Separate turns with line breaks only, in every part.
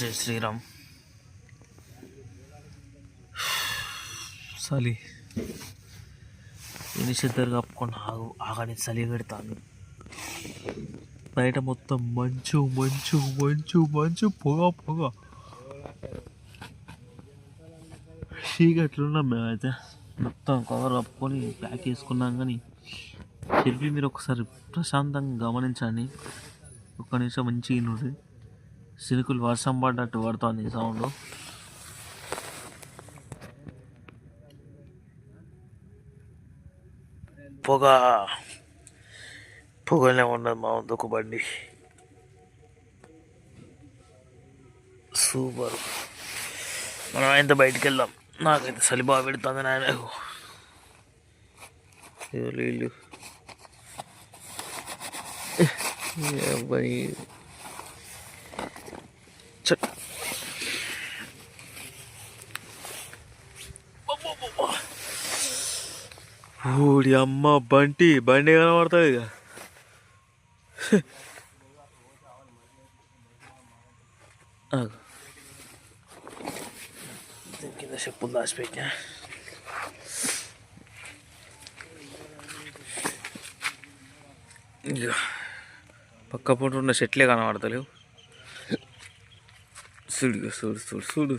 జై శ్రీరామ్. చలి నిషిద్దరు కప్పుకొని ఆగని చలి పెడతాను. బయట మొత్తం మంచు మంచు మంచు మంచు పొగ పొగ. చీకట్లున్నాం మేమైతే. మొత్తం కవర్ కప్పుకొని ప్యాక్ చేసుకున్నాం. కానీ చెప్పి మీరు ఒకసారి ప్రశాంతంగా గమనించండి. ఒక్క నిమిషం మంచిగా నుండి సినుకులు వర్షం పడ్డట్టు పడుతుంది సౌండ్. పొగలే ఉన్నది మా ముందు ఒక బండి. సూపర్. మనం అయితే బయటికి వెళ్దాం. నాకైతే చలి బాగా పెడుతుంది నాయన. నీళ్ళు ఊడి అమ్మ బండి కనబడతాడు ఇక. కింద చెప్పులు దాచిపెట్టా. ఇక పక్క పూట ఉన్న చెట్లే కనబడతలేవు. చూడు చూడు చూడు చూడు.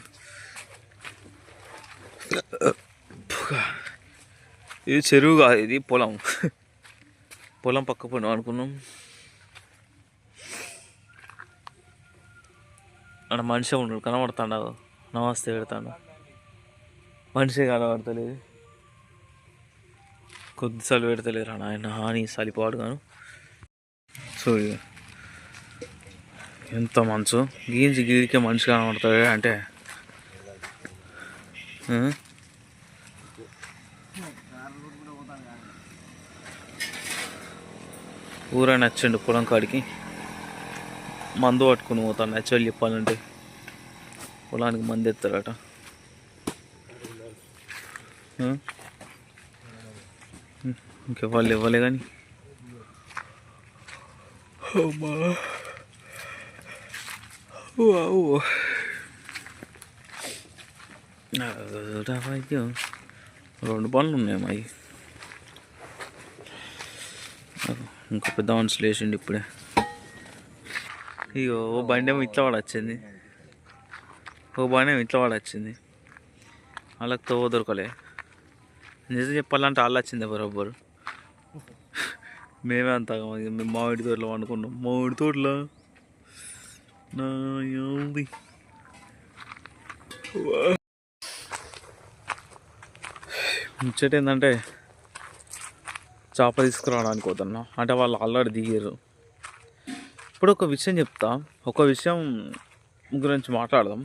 ఇది చెరువు కాదు, ఇది పొలం. పొలం పక్క పోయినాం అనుకున్నాం. అక్కడ మనిషి ఉన్నాడు కనబడతాడు. నమస్తే పెడతాడు. మనిషి కనబడతలేదు. కొద్దిసార్లు పెడతలేరు ఆయన హాని చలిపాడు గాను. సో ఎంత మంచు గీంచి గీడికే మనిషి కనబడతాడు అంటే ఊరా నచ్చండు. పొలం కాడికి మందు పట్టుకుని పోతాను. యాక్చువల్ చెప్పాలంటే పొలానికి మందు ఎత్తారట. ఇంకా వాళ్ళు ఇవ్వలే కానీ రెండు పనులు ఉన్నాయి మావి. ఇంకో పెద్ద మనిషి లేచిండు ఇప్పుడే. ఇగో ఓ బండి ఏమో ఇట్లా వాడొచ్చింది, ఓ బండి ఏమో ఇట్లా వాడొచ్చింది. వాళ్ళకి తో దొరకలే. నిజం చెప్పాలంటే వాళ్ళు వచ్చింది బరోబ్బరు. మేమే అంతా మేము మామిడి తోటలో వండుకున్నాం. మామిడి తోటలో నా ముచ్చట ఏంటంటే చేప తీసుకురావడానికి పోతున్నా. అంటే వాళ్ళు ఆల్రెడీ దిగారు. ఇప్పుడు ఒక విషయం చెప్తా. ఒక విషయం గురించి మాట్లాడదాం.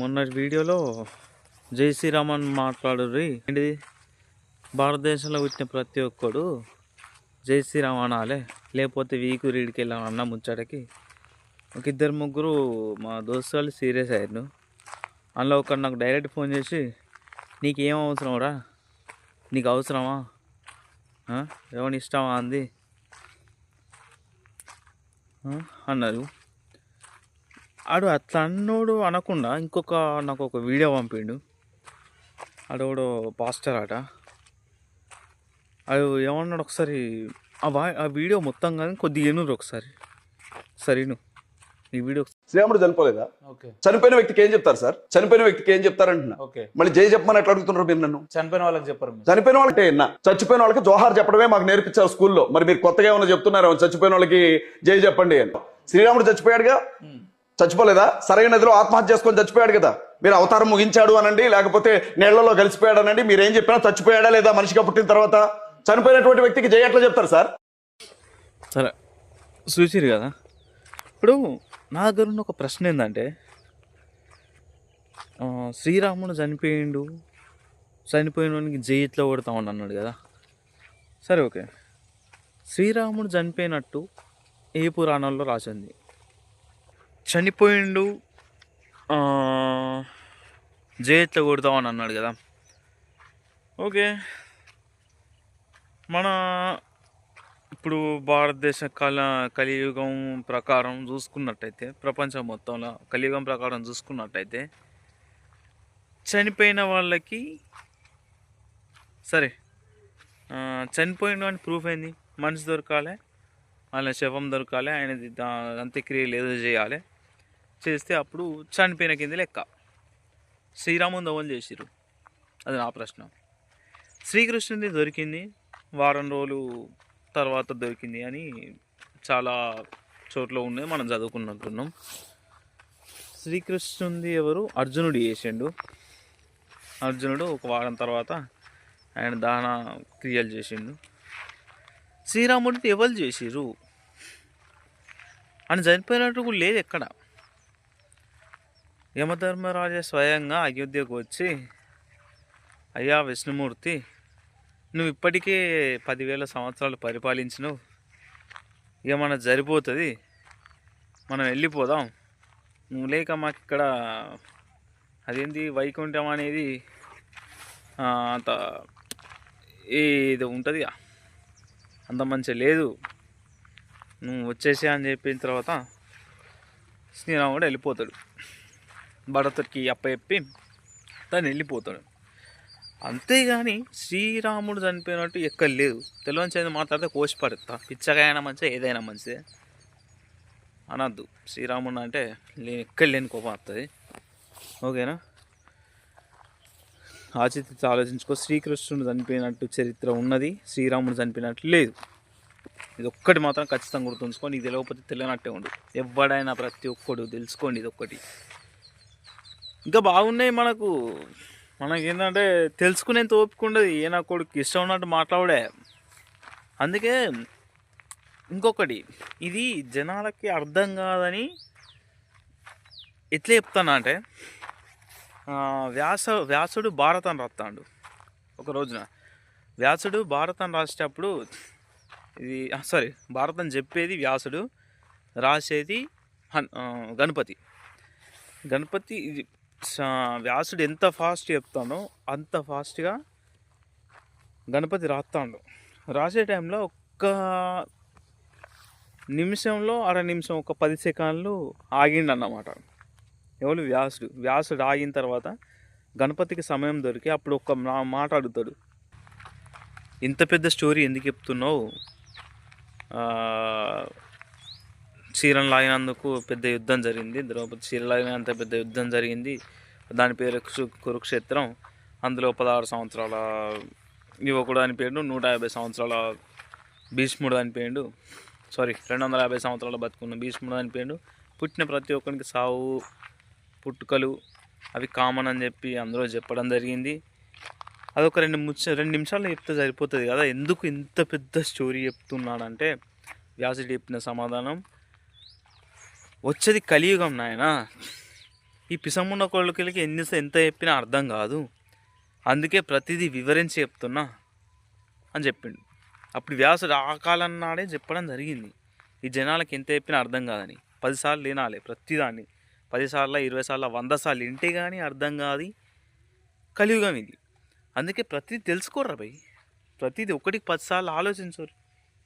మొన్న వీడియోలో జై శ్రీరామ్ అని మాట్లాడుర్రి. ఏంటిది, భారతదేశంలో పుట్టిన ప్రతి ఒక్కడు జై శ్రీరామ్ అనాలే, లేకపోతే వీకు రీడికి వెళ్ళాను అన్న ముచ్చటకి ఒక ఇద్దరు ముగ్గురు మా దోస్తు వాళ్ళు సీరియస్ అయ్యారు. అందులో ఒకరు నాకు డైరెక్ట్ ఫోన్ చేసి, నీకేం అవసరం రా, నీకు అవసరమా, ఎవరిని ఇష్టమా అంది అన్నారు. ఆడు అట్లా అన్నోడు అనకుండా నాకు ఒక వీడియో పంపిండు. ఆడోడు పాస్టర్ ఆట. అది ఏమన్నాడు ఒకసారి ఆ వీడియో మొత్తం కానీ కొద్దిగా ఎన్నురు ఒకసారి. సరేను ఈ వీడియో.
శ్రీరాముడు చనిపోలేదా? చనిపోయిన వ్యక్తికి ఏం చెప్తారు సార్? చనిపోయిన వ్యక్తికి ఏం చెప్తారంటున్నా. మళ్ళీ జై చెప్పమని ఎట్లా అడుగుతున్నారు మీరు నన్ను?
చనిపోయిన వాళ్ళకి చెప్పరు.
చనిపోయిన వాళ్ళకి చచ్చిపోయిన వాళ్ళకి జోహార్ చెప్పడమే మాకు నేర్పించారు స్కూల్లో. మరి మీరు కొత్తగా ఏమైనా చెప్తున్నారు చచ్చిపోయిన వాళ్ళకి జై చెప్పండి అని? శ్రీరాముడు చచ్చిపోయాడుగా, చచ్చిపోలేదా? సరైన నదిలో ఆత్మహత్య చేసుకొని చచ్చిపోయాడు కదా. మీరు అవతారం ముగించాడు అనండి, లేకపోతే నీళ్లలో కలిసిపోయాడు అనండి, మీరేం చెప్పినా చచ్చిపోయాడా లేదా మనిషిగా పుట్టిన తర్వాత? చనిపోయినటువంటి వ్యక్తికి జై ఎట్లా చెప్తారు సార్?
సరే చూసిరు కదా. ఇప్పుడు నా దగ్గర ఉన్న ఒక ప్రశ్న ఏంటంటే, శ్రీరాముడు చనిపోయినోనికి జై ఎట్లా కొడతామని అన్నాడు కదా. సరే ఓకే, శ్రీరాముడు చనిపోయినట్టు ఏ పురాణంలో రాసింది? చనిపోయిండు జై ఎట్లా కొడతామని అన్నాడు కదా. ఓకే, మన ఇప్పుడు భారతదేశ కలియుగం ప్రకారం చూసుకున్నట్టయితే ప్రపంచం మొత్తంలో కలియుగం ప్రకారం చూసుకున్నట్టయితే చనిపోయిన వాళ్ళకి సరే చనిపోయిన అని ప్రూఫ్ ఏంది? మనిషి దొరకాలి, వాళ్ళ శవం దొరకాలి, ఆయనది అంత్యక్రియలు ఏదో చేయాలి, చేస్తే అప్పుడు చనిపోయిన కింద లెక్క. శ్రీరాముని దవలు చేసిర్రు, అది నా ప్రశ్న. శ్రీకృష్ణుడి దొరికింది వారం రోజులు తర్వాత దొరికింది అని చాలా చోట్ల ఉన్నది, మనం చదువుకున్నట్టున్నాం. శ్రీకృష్ణుడి ఎవరు? అర్జునుడు చేసిండు. అర్జునుడు ఒక వారం తర్వాత ఆయన దాన క్రియలు చేసిండు. శ్రీరాముడిని ఎవరు చేసిర్రు అని చనిపోయినట్టు కూడా లేదు ఎక్కడ. యమధర్మరాజే స్వయంగా అయోధ్యకు వచ్చి, అయ్యా విష్ణుమూర్తి, నువ్వు ఇప్పటికే 10,000 సంవత్సరాలు పరిపాలించినవు, ఏమన్నా సరిపోతుంది, మనం వెళ్ళిపోదాం, నువ్వు లేక మాకు ఇక్కడ అదేంటి వైకుంఠం అనేది అంత ఇది ఉంటుంది, అంత మంచిగా లేదు, నువ్వు వచ్చేసే అని చెప్పిన తర్వాత శ్రీరాముడు వెళ్ళిపోతాడు. భరతుడికి అప్పచెప్పి తను వెళ్ళిపోతాడు. అంతేగాని శ్రీరాముడు చనిపోయినట్టు ఎక్కడ లేదు. తెలియని చేతి మాట్లాడితే కోసి పడతా, పిచ్చగాయన మంచిగా ఏదైనా మంచిదే అనద్దు. శ్రీరాముడు అంటే ఎక్కడ లేని కోపం వస్తుంది. ఓకేనా? ఆచిత్య ఆలోచించుకో. శ్రీకృష్ణుడు చనిపోయినట్టు చరిత్ర ఉన్నది, శ్రీరాముడు చనిపోయినట్టు లేదు. ఇది ఒక్కటి మాత్రం ఖచ్చితంగా గుర్తుంచుకో. నీకు తెలియకపోతే తెలియనట్టే ఉండు. ఎవడైనా ప్రతి ఒక్కడు తెలుసుకోండి. ఇది ఒక్కటి. ఇంకా బాగున్నాయి మనకేంటంటే తెలుసుకునేంత ఓపిక ఉండదు. ఏ నా కొడుకు ఇష్టం ఉన్నట్టు మాట్లాడే. అందుకే ఇంకొకటి, ఇది జనాలకి అర్థం కాదని ఎట్లా చెప్తానా అంటే, వ్యాసుడు భారతం రాస్తాడు. ఒక రోజున వ్యాసుడు భారతం రాసేటప్పుడు ఇది భారతం చెప్పేది వ్యాసుడు, రాసేది గణపతి. ఇది వ్యాసుడు ఎంత ఫాస్ట్ చెప్తానో అంత ఫాస్ట్గా గణపతి రాస్తాడు. రాసే టైంలో ఒక్క నిమిషంలో అర నిమిషం, ఒక 10 సెకండ్లు ఆగిండు అన్నమాట. ఎవరు? వ్యాసుడు ఆగిన తర్వాత గణపతికి సమయం దొరికి అప్పుడు ఒక మాట అడుగుతాడు, ఇంత పెద్ద స్టోరీ ఎందుకు చెప్తున్నావు? చీరను లాగినందుకు పెద్ద యుద్ధం జరిగింది, ద్రౌపది చీర లాగినంత పెద్ద యుద్ధం జరిగింది, దాని పేరు కురుక్షేత్రం. అందులో 16 సంవత్సరాల యువకుడు అనిపోయాడు, 150 సంవత్సరాల భీష్ముడు అనిపోయాడు, 250 సంవత్సరాల బతుకున్న భీష్ముడు అనిపోయాడు. పుట్టిన ప్రతి ఒక్కరికి సావు పుట్టుకలు అవి కామన్ అని చెప్పి అందులో చెప్పడం జరిగింది. అదొక 2 నిమిషాలు చెప్తే సరిపోతుంది కదా. ఎందుకు ఇంత పెద్ద స్టోరీ చెప్తున్నాడంటే, వ్యాసుడు చెప్పిన సమాధానం, వచ్చేది కలియుగం నాయన, ఈ పిసమున్న కొడుకులకి ఎంత చెప్పినా అర్థం కాదు, అందుకే ప్రతిదీ వివరించి చెప్తున్నా అని చెప్పిండు. అప్పుడు వ్యాసుడు ఆ కాలం నాడే చెప్పడం జరిగింది, ఈ జనాలకి ఎంత చెప్పినా అర్థం కాదని. 10 సార్లు వినాలి ప్రతిదాన్ని, 10 సార్లు 20 సార్లు 100 సార్లు వింటే కానీ అర్థం కాదు కలియుగం ఇది. అందుకే ప్రతిదీ తెలుసుకోర్రా భయ్, ప్రతిదీ ఒకటికి 10 సార్లు ఆలోచించరు.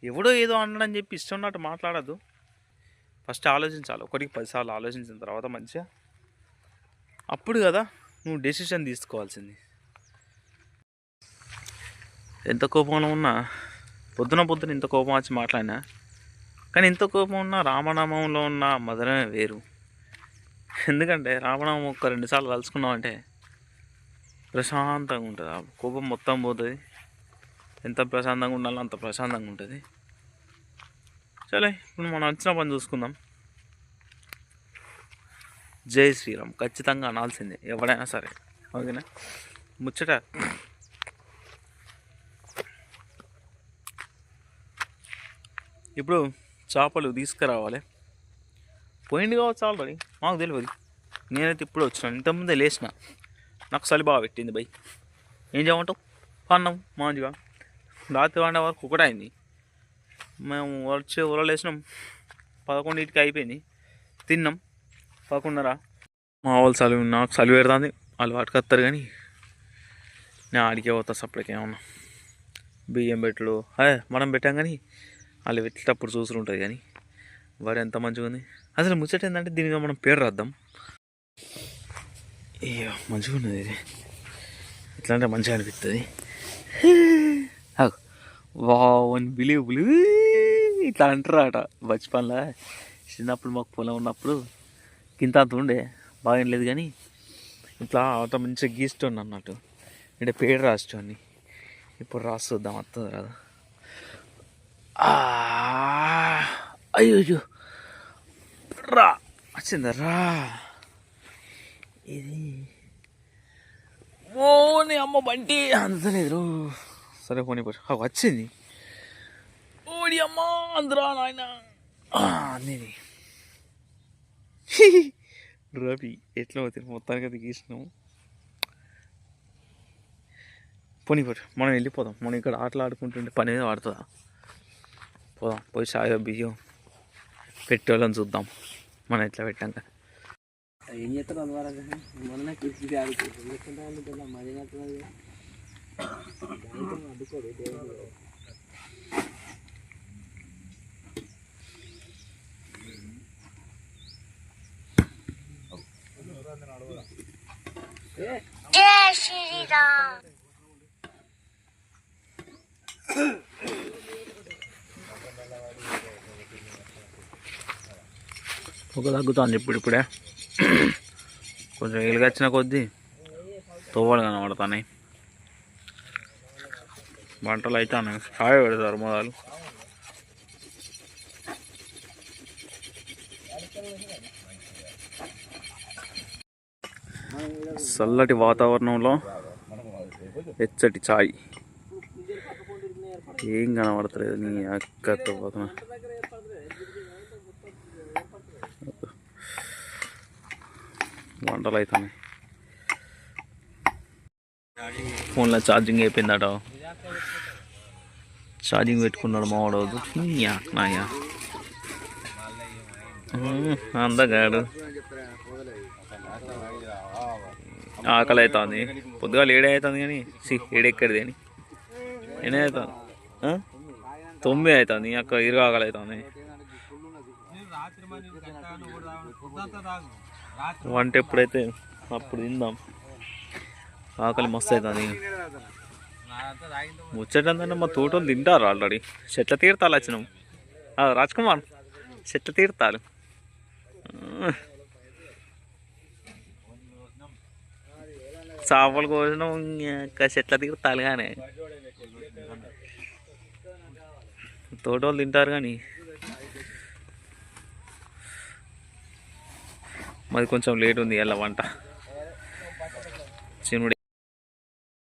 ఎవడో ఏదో అన్నాడని చెప్పి ఇష్టం ఉన్నట్టు మాట్లాడద్దు. ఫస్ట్ ఆలోచించాలి, ఒకటికి 10 సార్లు ఆలోచించిన తర్వాత మంచిగా, అప్పుడు కదా నువ్వు డెసిషన్ తీసుకోవాల్సింది. ఎంత కోపంలో ఉన్నా, పొద్దున ఇంత కోపం వచ్చి మాట్లాడినా, కానీ ఇంత కోపం ఉన్నా రామనామంలో ఉన్న మధురమే వేరు. ఎందుకంటే రామనామం ఒక 2 సార్లు తలుచుకున్నామంటే ప్రశాంతంగా ఉంటుంది, ఆ కోపం మొత్తం పోతుంది. ఎంత ప్రశాంతంగా ఉండాలో అంత ప్రశాంతంగా ఉంటుంది. సరే, ఇప్పుడు మనం వచ్చిన పని చూసుకుందాం. జై శ్రీరామ్ ఖచ్చితంగా అనాల్సిందే ఎవడైనా సరే. ఓకేనా? ముచ్చట ఇప్పుడు చేపలు తీసుకురావాలి. పోయింది కావచ్చు ఆల్రెడీ, మాకు తెలియదు. నేనైతే ఇప్పుడు వచ్చినాను, ఇంతకుముందే లేచిన. నాకు చలి బాగా పెట్టింది భయ్. ఏం చేయమంటావు? అన్నాం మంచిగా. రాత్రి 1 వరకు ఒకటి అయింది. మేము ఉరలేసినాం, 11కి అయిపోయింది. తిన్నాం 11:30. మా వాళ్ళు నాకు చలి పెడుతుంది, వాళ్ళు వాటికొస్తారు. కానీ నేను ఆడికే పోతా సపరేట్గా. ఏమన్నా బియ్యం పెట్టుడు మనం పెట్టాం, కానీ వాళ్ళు పెట్టేటప్పుడు చూసుకుంటుంది కానీ వరి ఎంత మంచిగా ఉంది. అసలు ముచ్చట ఏంటంటే దీనిగా మనం పేరు రాద్దాం. అయ్యో మంచిగా ఉన్నది ఇది, ఇట్లా అంటే మంచిగా అనిపిస్తుంది. వన్ బిలీవబుల్ ఇట్లా అంటారు అట. బచ్పన్లా చిన్నప్పుడు మాకు పొలం ఉన్నప్పుడు కింద అంత ఉండే బాగా ఏం లేదు కానీ ఇట్లా అంత మంచిగా గీస్తుండే అన్నట్టు. అంటే పేరు రాసుకోండి. ఇప్పుడు రాస్తుందాం వస్తుంది కదా. అయ్యో రా వచ్చిందా రా. ఇది ఓ నీ అమ్మ బంటి అందలేదు. సరే పోనీ వచ్చింది. ఓడి అమ్మ అందరా నాయన అనేది రవి ఎట్లా అవుతుంది మొత్తానికి అది గీసినాము. పోనీ మనం వెళ్ళిపోదాం. మనం ఇక్కడ ఆటలు ఆడుకుంటుంటే పని మీద పడుతుందా? పోదాం, పోయి సాయో బియ్యం పెట్టేవాళ్ళని చూద్దాం మనం ఎట్లా పెట్టాక.
ఏం చేస్తారు అందువల్ల మొన్న క్రికెట్ ఆడుకుంటాం మరీ అడ్డుకోడు దేవుడు.
జై శ్రీరామ్.
ఒక తగ్గుతుంది ఇప్పుడిప్పుడే. కొంచెం ఎలుగొచ్చిన కొద్దీ తోవలు కనబడుతున్నాయి. వంటలు అయితే అన్నాయి ఛాయ్ పెడతారు మొదలు. చల్లటి వాతావరణంలో వెచ్చటి ఛాయ్. ఏం కనబడతలేదు నీ అక్కతో పోతున్నా. వంటలు అవుతున్నాయి. ఫోన్లో ఛార్జింగ్ అయిపోయిందట. ఛార్జింగ్ పెట్టుకున్నాడు మావాడు. నాయా అందగాడు. ఆకలి అవుతుంది. పొద్దుగా ఏడే అవుతుంది కానీ ఏడెక్కడిది అని ఏనే అవుతుంది. 9 అవుతుంది. అక్క ఇరుగు ఆకలి అవుతుంది. వంట ఎప్పుడైతే అప్పుడు తిందాం. ఆకలి మస్తు అవుతుంది. ముచ్చటంటే మా తోటలు తింటారు ఆల్రెడీ. చెట్ల తీర్థాలు వచ్చినాం. రాజ్కుమార్ చెట్ల తీర్థాలు. చేపలు కోసినాం. ఇంకా చెట్ల తీర్థాలు కానీ తోటోళ్ళు తింటారు కానీ మాది కొంచెం లేట్ ఉంది ఇలా వంట. చినుడు